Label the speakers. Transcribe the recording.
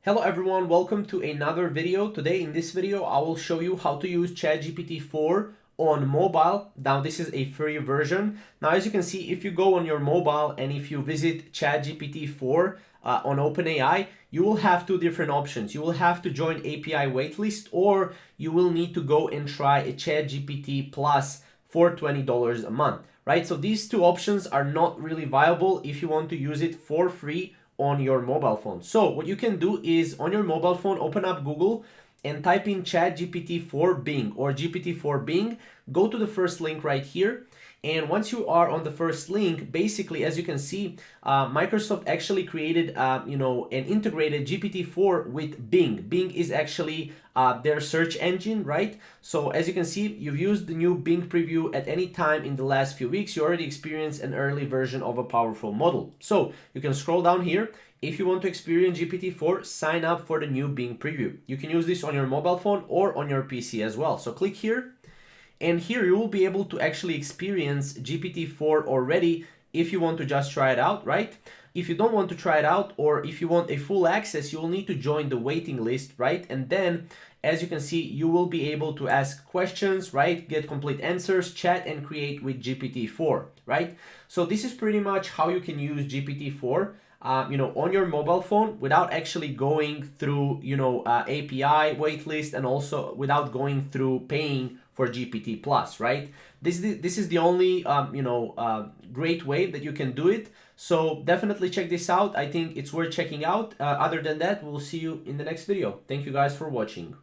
Speaker 1: Hello everyone, welcome to another video. Today in this video, I will show you how to use ChatGPT4 on mobile. Now this is a free version. Now as you can see, if you go on your mobile and if you visit ChatGPT4 on OpenAI, you will have two different options. You will have to join API waitlist, or you will need to go and try a ChatGPT Plus for $20 a month, right? So these two options are not really viable if you want to use it for free on your mobile phone. So what you can do is on your mobile phone, open up Google and type in ChatGPT4 Bing or GPT-4 Bing. Go to the first link right here. And once you are on the first link, basically, as you can see, Microsoft actually created, an integrated GPT-4 with Bing. Bing is actually their search engine, right? So as you can see, you've used the new Bing preview at any time in the last few weeks. You already experienced an early version of a powerful model. So you can scroll down here. If you want to experience GPT-4, sign up for the new Bing preview. You can use this on your mobile phone or on your PC as well. So click here. And here you will be able to actually experience GPT-4 already if you want to just try it out, right? If you don't want to try it out, or if you want a full access, you will need to join the waiting list, right? And then, as you can see, you will be able to ask questions, right? Get complete answers, chat, and create with GPT-4, right? So this is pretty much how you can use GPT-4 on your mobile phone without actually going through, API waitlist, and also without going through paying for GPT Plus, right? This is the only, great way that you can do it. So definitely check this out. I think it's worth checking out. Other than that, we'll see you in the next video. Thank you guys for watching.